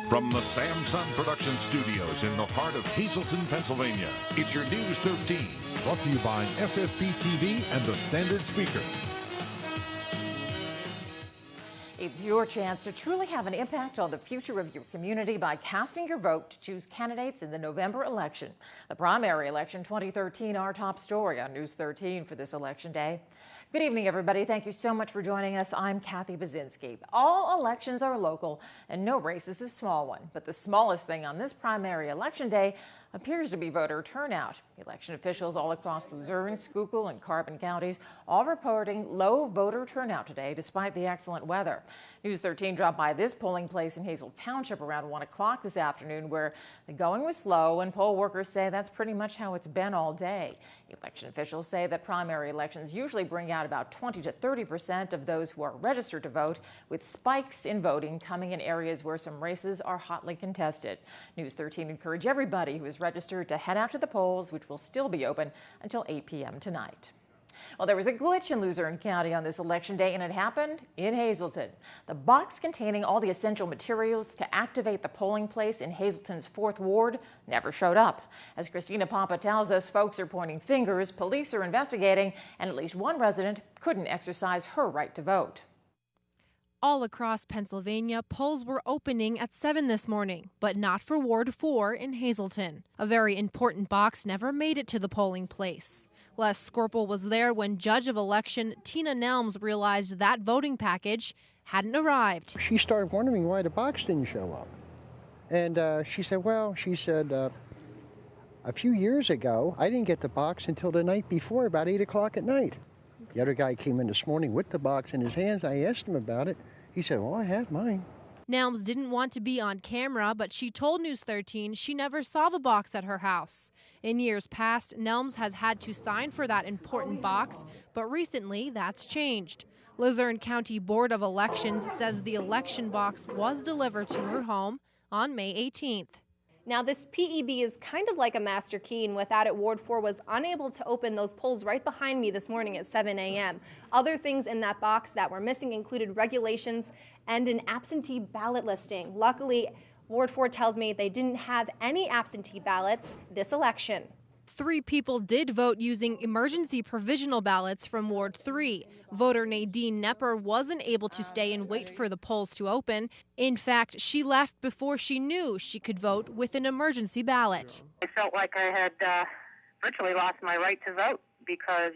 From the Samson Production Studios in the heart of Hazleton, Pennsylvania, it's your News 13. Brought to you by SSPTV and the Standard Speaker. It's your chance to truly have an impact on the future of your community by casting your vote to choose candidates in the November election. The primary election 2013, our top story on News 13 for this election day. Good evening, everybody. Thank you so much for joining us. I'm Kathy Bazinski. All elections are local and no race is a small one. But the smallest thing on this primary election day appears to be voter turnout. Election officials all across Luzerne, Schuylkill, and Carbon counties all reporting low voter turnout today despite the excellent weather. News 13 dropped by this polling place in Hazel Township around 1 o'clock this afternoon where the going was slow and poll workers say that's pretty much how it's been all day. Election officials say that primary elections usually bring out about 20 to 30% of those who are registered to vote, with spikes in voting coming in areas where some races are hotly contested. News 13 encouraged everybody who is registered to head out to the polls, which will still be open until 8 p.m. tonight. Well, there was a glitch in Luzerne County on this election day, and it happened in Hazleton. The box containing all the essential materials to activate the polling place in Hazleton's 4th Ward never showed up. As Christina Papa tells us, folks are pointing fingers, police are investigating, and at least one resident couldn't exercise her right to vote. All across Pennsylvania, polls were opening at 7 this morning, but not for Ward 4 in Hazleton. A very important box never made it to the polling place. Les Scorpel was there when Judge of Election Tina Nelms realized that voting package hadn't arrived. She started wondering why the box didn't show up. And she said, a few years ago, I didn't get the box until the night before, about 8 o'clock at night. The other guy came in this morning with the box in his hands. I asked him about it. He said, well, I have mine. Nelms didn't want to be on camera, but she told News 13 she never saw the box at her house. In years past, Nelms has had to sign for that important box, but recently that's changed. Luzerne County Board of Elections says the election box was delivered to her home on May 18th. Now, this PEB is kind of like a master key, and without it, Ward 4 was unable to open those polls right behind me this morning at 7 a.m. Other things in that box that were missing included regulations and an absentee ballot listing. Luckily, Ward 4 tells me they didn't have any absentee ballots this election. 3 people did vote using emergency provisional ballots from Ward 3. Voter Nadine Nepper wasn't able to stay and wait for the polls to open. In fact, she left before she knew she could vote with an emergency ballot. I felt like I had virtually lost my right to vote because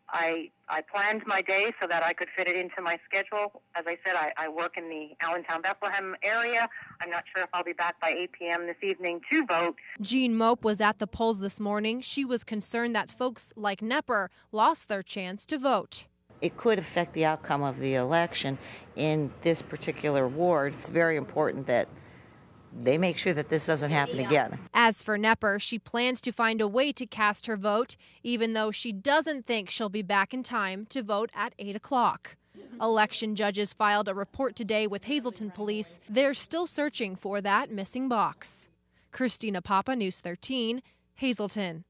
I planned my day so that I could fit it into my schedule. As I said, I work in the Allentown-Bethlehem area. I'm not sure if I'll be back by 8 p.m. this evening to vote. Jean Mope was at the polls this morning. She was concerned that folks like Nepper lost their chance to vote. It could affect the outcome of the election in this particular ward. It's very important that they make sure that this doesn't happen again. As for Nepper, she plans to find a way to cast her vote, even though she doesn't think she'll be back in time to vote at 8 o'clock. Election judges filed a report today with Hazleton police. They're still searching for that missing box. Christina Papa, News 13, Hazleton.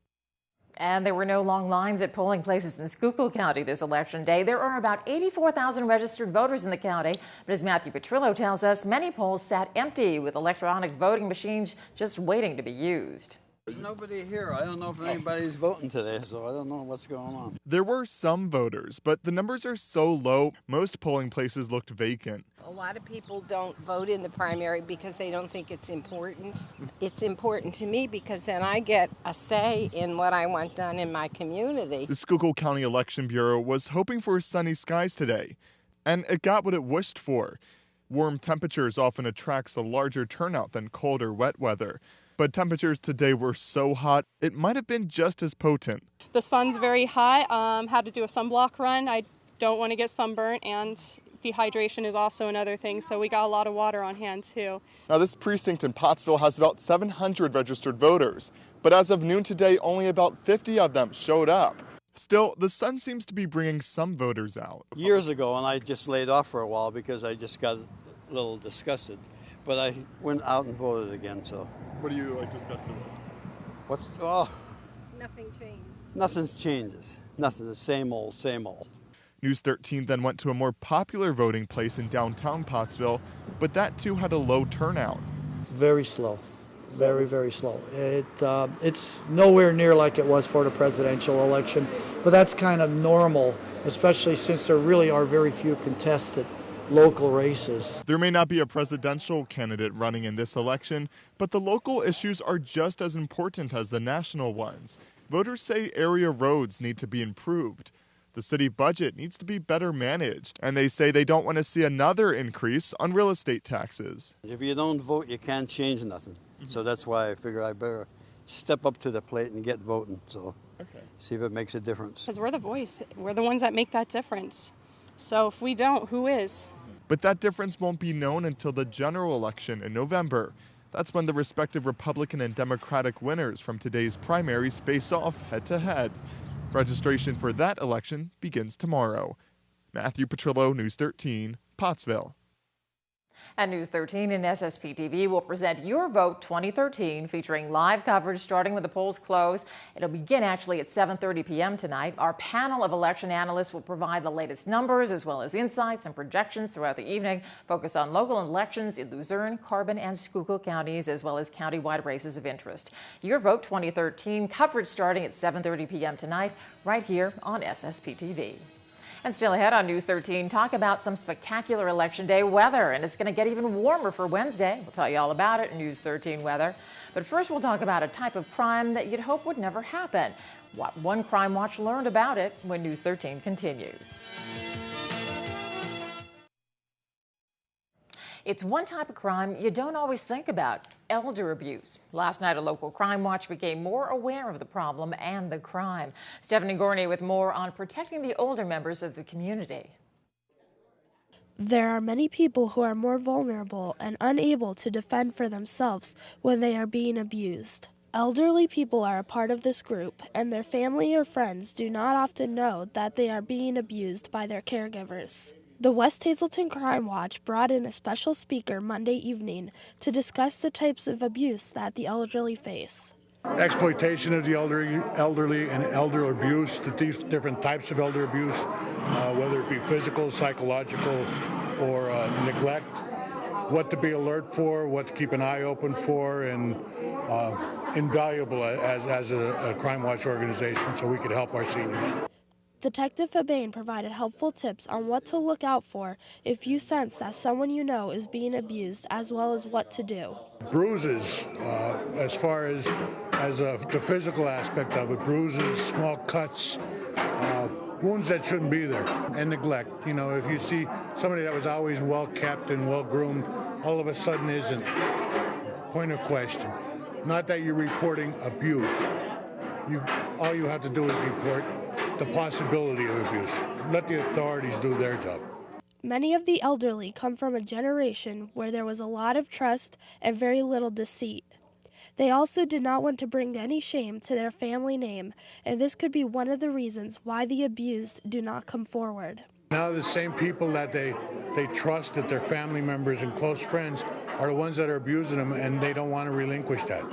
And there were no long lines at polling places in Schuylkill County this election day. There are about 84,000 registered voters in the county. But as Matthew Petrillo tells us, many polls sat empty with electronic voting machines just waiting to be used. There's nobody here. I don't know if anybody's voting today, so I don't know what's going on. There were some voters, but the numbers are so low, most polling places looked vacant. A lot of people don't vote in the primary because they don't think it's important. It's important to me because then I get a say in what I want done in my community. The Schuylkill County Election Bureau was hoping for sunny skies today, and it got what it wished for. Warm temperatures often attracts a larger turnout than cold or wet weather. But temperatures today were so hot, it might have been just as potent. The sun's very hot. Had to do a sunblock run. I don't want to get sunburnt, and dehydration is also another thing, so we got a lot of water on hand too. Now, this precinct in Pottsville has about 700 registered voters, but as of noon today, only about 50 of them showed up. Still, the sun seems to be bringing some voters out. Years ago, and I just laid off for a while because I just got a little disgusted. But I went out and voted again, so. What are you disgusted with? Nothing changed. Nothing changes. Nothing. The same old, same old. News 13 then went to a more popular voting place in downtown Pottsville, but that too had a low turnout. Very slow. Very, very slow. It's nowhere near like it was for the presidential election, but that's kind of normal, especially since there really are very few contested local races. There may not be a presidential candidate running in this election, but the local issues are just as important as the national ones. Voters say area roads need to be improved. The city budget needs to be better managed, and they say they don't want to see another increase on real estate taxes. If you don't vote, you can't change nothing. So that's why I figure I better step up to the plate and get voting, so see if it makes a difference. Because we're the voice. We're the ones that make that difference. So if we don't, who is? But that difference won't be known until the general election in November. That's when the respective Republican and Democratic winners from today's primaries face off head-to-head. Registration for that election begins tomorrow. Matthew Petrillo, News 13, Pottsville. And News 13 and SSPTV will present Your Vote 2013, featuring live coverage starting when the polls close. It'll begin actually at 7:30 p.m. tonight. Our panel of election analysts will provide the latest numbers as well as insights and projections throughout the evening, focus on local elections in Luzerne, Carbon, and Schuylkill counties, as well as countywide races of interest. Your Vote 2013 coverage starting at 7:30 p.m. tonight, right here on SSPTV. And still ahead on News 13, talk about some spectacular Election Day weather, and it's going to get even warmer for Wednesday. We'll tell you all about it in News 13 weather. But first, we'll talk about a type of crime that you'd hope would never happen. What one Crime Watch learned about it when News 13 continues. It's one type of crime you don't always think about: elder abuse. Last night, a local Crime Watch became more aware of the problem and the crime. Stephanie Gorney with more on protecting the older members of the community. There are many people who are more vulnerable and unable to defend for themselves when they are being abused. Elderly people are a part of this group, and their family or friends do not often know that they are being abused by their caregivers. The West Hazleton Crime Watch brought in a special speaker Monday evening to discuss the types of abuse that the elderly face. Exploitation of the elderly and elder abuse, the different types of elder abuse, whether it be physical, psychological, or neglect, what to be alert for, what to keep an eye open for, and invaluable as a Crime Watch organization so we could help our seniors. Detective Fabane provided helpful tips on what to look out for if you sense that someone you know is being abused, as well as what to do. Bruises, as far as the physical aspect of it, bruises, small cuts, wounds that shouldn't be there, and neglect. You know, if you see somebody that was always well kept and well groomed, all of a sudden isn't, point of question. Not that you're reporting abuse. All you have to do is report the possibility of abuse. Let the authorities do their job. Many of the elderly come from a generation where there was a lot of trust and very little deceit. They also did not want to bring any shame to their family name, and this could be one of the reasons why the abused do not come forward. Now the same people that they trust, that their family members and close friends, are the ones that are abusing them, and they don't want to relinquish that.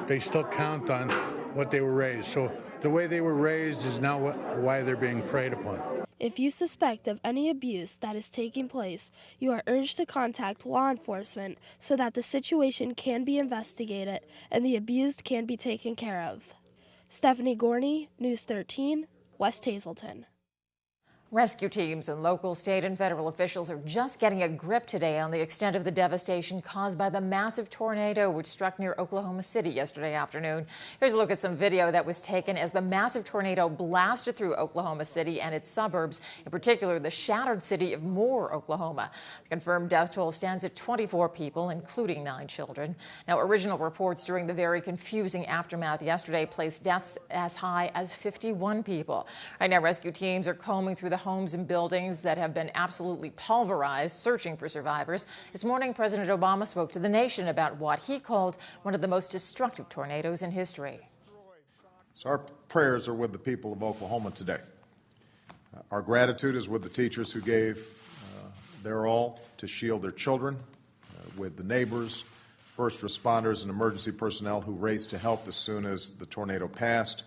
They still count on what they were raised. So the way they were raised is now why they're being preyed upon. If you suspect of any abuse that is taking place, you are urged to contact law enforcement so that the situation can be investigated and the abused can be taken care of. Stephanie Gorney, News 13, West Hazleton. Rescue teams and local, state, and federal officials are just getting a grip today on the extent of the devastation caused by the massive tornado which struck near Oklahoma City yesterday afternoon. Here's a look at some video that was taken as the massive tornado blasted through Oklahoma City and its suburbs, in particular the shattered city of Moore, Oklahoma. The confirmed death toll stands at 24 people, including 9 children. Now, original reports during the very confusing aftermath yesterday placed deaths as high as 51 people. Right now, rescue teams are combing through the homes and buildings that have been absolutely pulverized, searching for survivors. This morning, President Obama spoke to the nation about what he called one of the most destructive tornadoes in history. So our prayers are with the people of Oklahoma today. Our gratitude is with the teachers who gave their all to shield their children, with the neighbors, first responders, and emergency personnel who raced to help as soon as the tornado passed,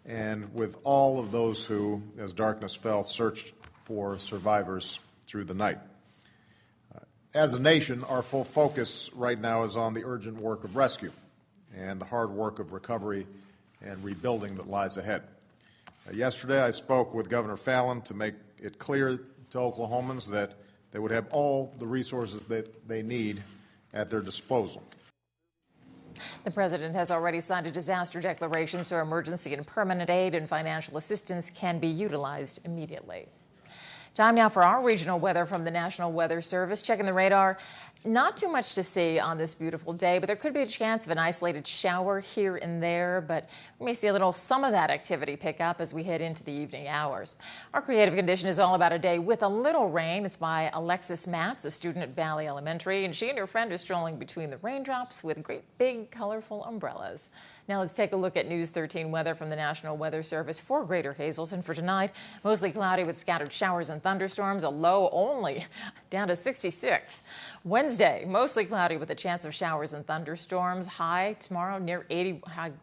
and with all of those who, as darkness fell, searched for survivors through the night. As a nation, our full focus right now is on the urgent work of rescue and the hard work of recovery and rebuilding that lies ahead. Yesterday, I spoke with Governor Fallin to make it clear to Oklahomans that they would have all the resources that they need at their disposal. The president has already signed a disaster declaration, so emergency and permanent aid and financial assistance can be utilized immediately. Time now for our regional weather from the National Weather Service. Checking the radar. Not too much to see on this beautiful day, but there could be a chance of an isolated shower here and there, but we may see a little some of that activity pick up as we head into the evening hours. Our creative condition is all about a day with a little rain. It's by Alexis Matz, a student at Valley Elementary, and she and her friend are strolling between the raindrops with great big colorful umbrellas. Now let's take a look at News 13 weather from the National Weather Service for Greater Hazleton for tonight. Mostly cloudy with scattered showers and thunderstorms, a low only down to 66. Wednesday, mostly cloudy with a chance of showers and thunderstorms. High tomorrow near 81.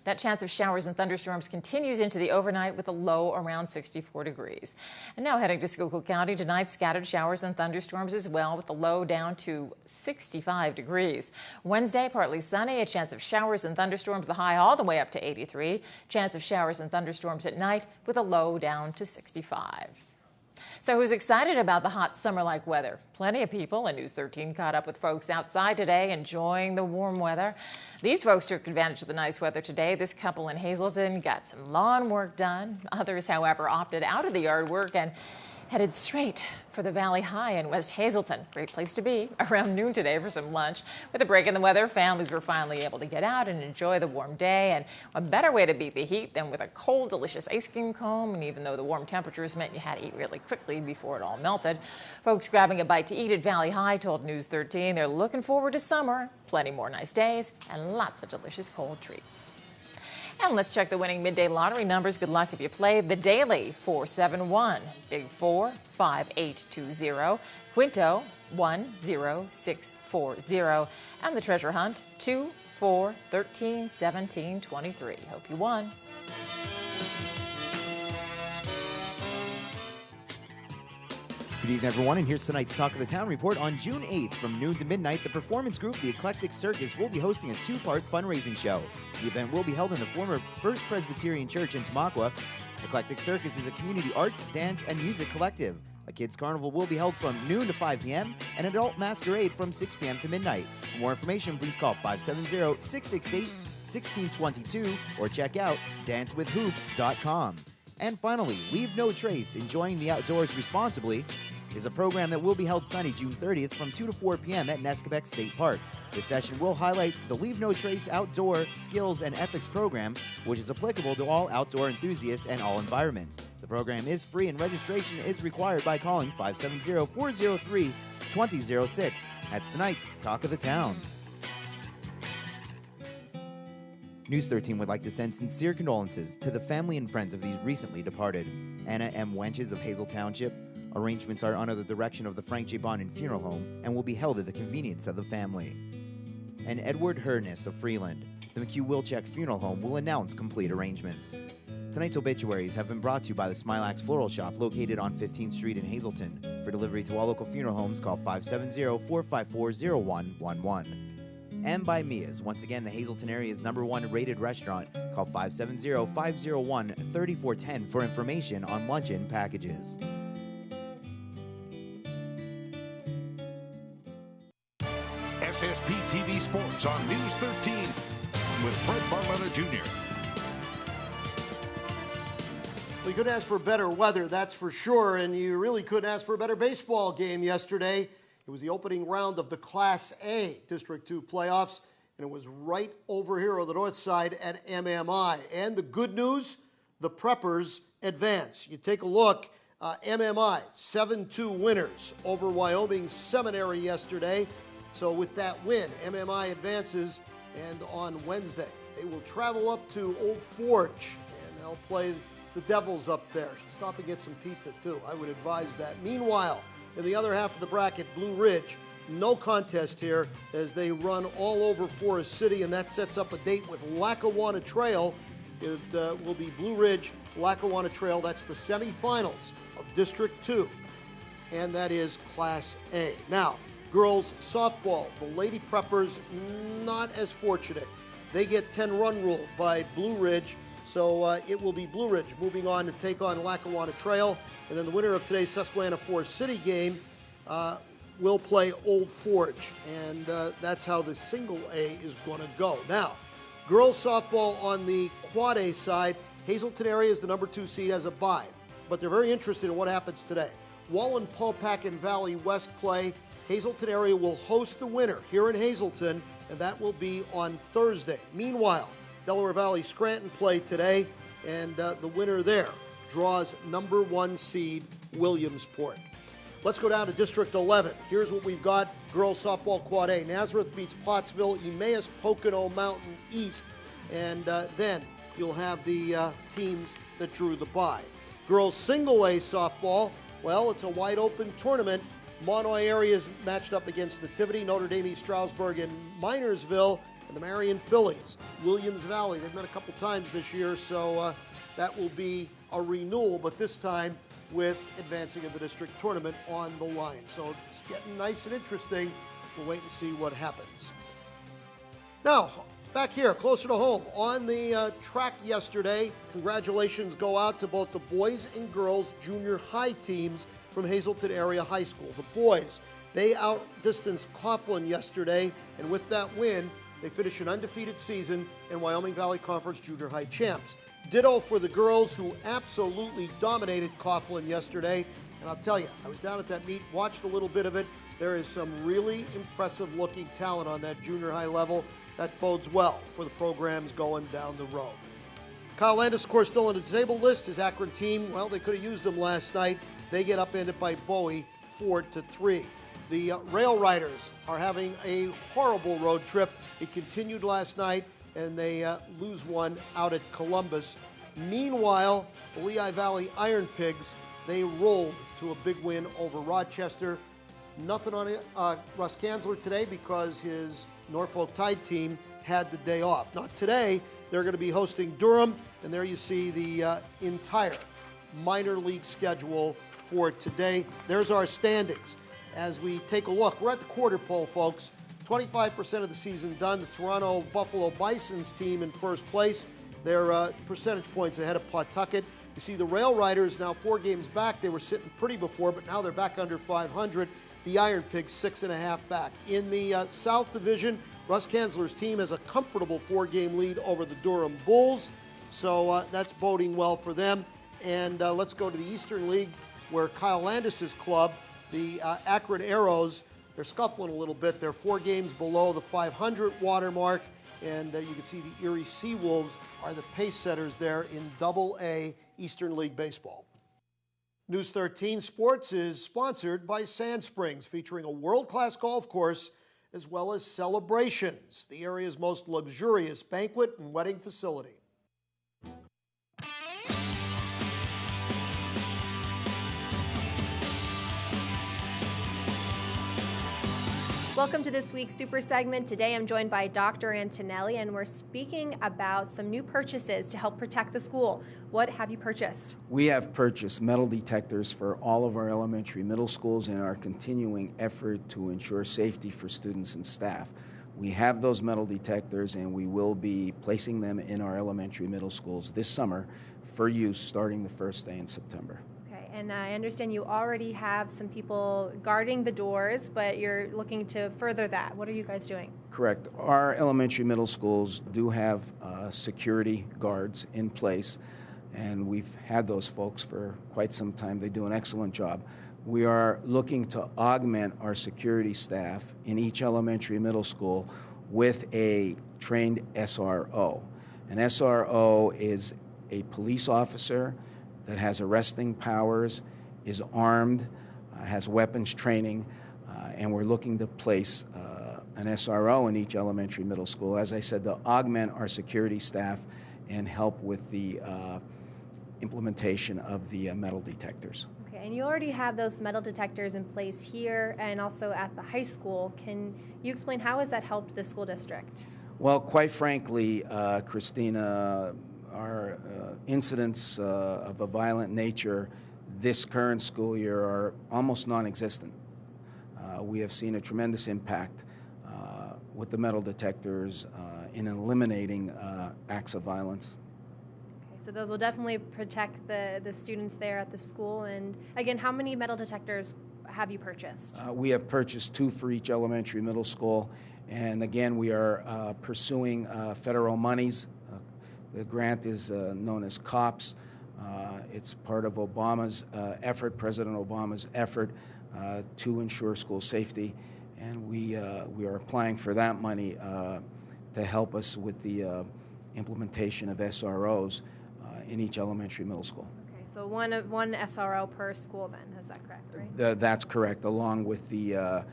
That chance of showers and thunderstorms continues into the overnight with a low around 64 degrees. And now heading to Schuylkill County tonight, scattered showers and thunderstorms as well with a low down to 65 degrees. Wednesday, partly sunny, a chance of showers and thunderstorms, the high all the way up to 83. Chance of showers and thunderstorms at night with a low down to 65. So who's excited about the hot summer-like weather? Plenty of people, and News 13 caught up with folks outside today enjoying the warm weather. These folks took advantage of the nice weather today. This couple in Hazleton got some lawn work done. Others, however, opted out of the yard work and headed straight for the Valley High in West Hazleton. Great place to be around noon today for some lunch. With a break in the weather, families were finally able to get out and enjoy the warm day. And a better way to beat the heat than with a cold, delicious ice cream cone. And even though the warm temperatures meant you had to eat really quickly before it all melted, folks grabbing a bite to eat at Valley High told News 13 they're looking forward to summer, plenty more nice days, and lots of delicious cold treats. And let's check the winning midday lottery numbers. Good luck if you played. The daily 471, Big 4 5820, Quinto 10640, and the treasure hunt 2 4 13 17 23. Hope you won. Good evening, everyone, and here's tonight's Talk of the Town report. On June 8th, from noon to midnight, the performance group, the Eclectic Circus, will be hosting a two-part fundraising show. The event will be held in the former First Presbyterian Church in Tamaqua. Eclectic Circus is a community arts, dance, and music collective. A kids' carnival will be held from noon to 5 p.m., and adult masquerade from 6 p.m. to midnight. For more information, please call 570-668-1622 or check out dancewithhoops.com. And finally, Leave No Trace, Enjoying the Outdoors Responsibly, is a program that will be held Sunday, June 30th from 2 to 4 p.m. at Nescobec State Park. This session will highlight the Leave No Trace Outdoor Skills and Ethics program, which is applicable to all outdoor enthusiasts and all environments. The program is free and registration is required by calling 570-403-2006. That's tonight's Talk of the Town. News 13 would like to send sincere condolences to the family and friends of these recently departed. Anna M. Wenches of Hazel Township. Arrangements are under the direction of the Frank J. Bonin Funeral Home and will be held at the convenience of the family. And Edward Herness of Freeland. The McHugh-Wilczek Funeral Home will announce complete arrangements. Tonight's obituaries have been brought to you by the Smilax Floral Shop located on 15th Street in Hazleton. For delivery to all local funeral homes, call 570-454-0111. And by Mia's. Once again, the Hazleton area's #1 rated restaurant. Call 570-501-3410 for information on luncheon packages. SSPTV Sports on News 13 with Fred Barletta Jr. We couldn't ask for better weather, that's for sure, and you really couldn't ask for a better baseball game yesterday. It was the opening round of the Class A District 2 playoffs, and it was right over here on the north side at MMI. And the good news, the Preppers advance. You take a look, MMI, 7-2 winners over Wyoming Seminary yesterday. So with that win, MMI advances, and on Wednesday, they will travel up to Old Forge, and they'll play the Devils up there. Should stop and get some pizza, too. I would advise that. Meanwhile, in the other half of the bracket, Blue Ridge, no contest here as they run all over Forest City, and that sets up a date with Lackawanna Trail. It will be Blue Ridge, Lackawanna Trail. That's the semifinals of District 2. and that is Class A. Now, girls softball, the Lady Preppers not as fortunate. They get 10-run rule by Blue Ridge, so it will be Blue Ridge moving on to take on Lackawanna Trail, and then the winner of today's Susquehanna Forest City game will play Old Forge, and that's how the single A is going to go. Now, girls softball on the quad A side, Hazleton area is the number 2 seed, has a bye, but they're very interested in what happens today. Wallen, Pulpack, and Valley West play. Hazleton area will host the winner here in Hazleton, and that will be on Thursday. Meanwhile, Delaware Valley Scranton play today, and the winner there draws number 1 seed Williamsport. Let's go down to District 11. Here's what we've got. Girls softball quad A. Nazareth beats Pottsville, Emmaus, Pocono Mountain East, and then you'll have the teams that drew the bye. Girls single A softball, well, it's a wide open tournament. Monoy area is matched up against Nativity, Notre Dame, East Stroudsburg, and Minersville, and the Marion Phillies. Williams Valley, they've met a couple times this year, so that will be a renewal, but this time with advancing in the district tournament on the line. So it's getting nice and interesting. We'll wait and see what happens. Now, back here, closer to home, on the track yesterday, congratulations go out to both the boys and girls junior high teams from Hazleton Area High School. The boys, they outdistanced Coughlin yesterday, and with that win, they finish an undefeated season and Wyoming Valley Conference junior high champs. Ditto for the girls, who absolutely dominated Coughlin yesterday. And I'll tell you, I was down at that meet, watched a little bit of it. There is some really impressive looking talent on that junior high level. That bodes well for the programs going down the road. Kyle Landis, of course, still on the disabled list. His Akron team, well, they could have used him last night. They get upended by Bowie 4-3. The Rail Riders are having a horrible road trip. It continued last night, and they lose one out at Columbus. Meanwhile, the Lehigh Valley Iron Pigs, they rolled to a big win over Rochester. Nothing on it, Russ Kanzler today, because his Norfolk Tide team had the day off. Not today. They're going to be hosting Durham, and there you see the entire minor league schedule for today. There's our standings. As we take a look, we're at the quarter pole, folks. 25% of the season done. The Toronto Buffalo Bison's team in first place. They're percentage points ahead of Pawtucket. You see the Rail Riders now 4 games back. They were sitting pretty before, but now they're back under 500. The Iron Pigs 6.5 back. In the South Division, Russ Kanzler's team has a comfortable 4-game lead over the Durham Bulls, so that's boding well for them. And let's go to the Eastern League, where Kyle Landis' club, the Akron Arrows, they're scuffling a little bit. They're 4 games below the 500 watermark, and you can see the Erie Seawolves are the pace setters there in Double-A Eastern League Baseball. News 13 Sports is sponsored by Sand Springs, featuring a world-class golf course as well as celebrations, the area's most luxurious banquet and wedding facility. Welcome to this week's Super Segment. Today I'm joined by Dr. Antonelli, and we're speaking about some new purchases to help protect the school. What have you purchased? We have purchased metal detectors for all of our elementary middle schools in our continuing effort to ensure safety for students and staff. We have those metal detectors, and we will be placing them in our elementary middle schools this summer for use starting the first day in September. And I understand you already have some people guarding the doors, but you're looking to further that. What are you guys doing? Correct. Our elementary middle schools do have security guards in place, and we've had those folks for quite some time. They do an excellent job. We are looking to augment our security staff in each elementary and middle school with a trained SRO. An SRO is a police officer that has arresting powers, is armed, has weapons training, and we're looking to place an SRO in each elementary middle school, as I said, to augment our security staff and help with the implementation of the metal detectors. Okay, and you already have those metal detectors in place here and also at the high school. Can you explain how has that helped the school district? Well, quite frankly, Christina, our incidents of a violent nature, this current school year are almost non-existent. We have seen a tremendous impact with the metal detectors in eliminating acts of violence. Okay, so those will definitely protect the students there at the school. And again, how many metal detectors have you purchased? We have purchased 2 for each elementary, middle school. And again, we are pursuing federal monies. The grant is known as COPS. It's part of Obama's effort, President Obama's effort to ensure school safety. And we are applying for that money to help us with the implementation of SROs in each elementary, middle school. Okay, so one SRO per school then, is that correct, right? That's correct, along with the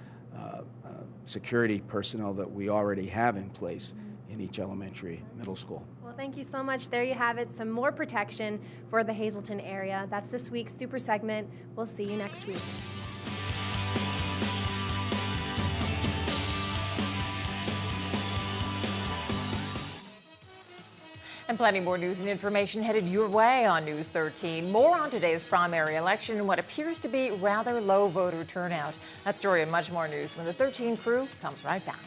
security personnel that we already have in place in each elementary, middle school. Well, thank you so much. There you have it, some more protection for the Hazleton area. That's this week's Super Segment. We'll see you next week. And plenty more news and information headed your way on News 13. More on today's primary election and what appears to be rather low voter turnout. That story and much more news when the 13 crew comes right back.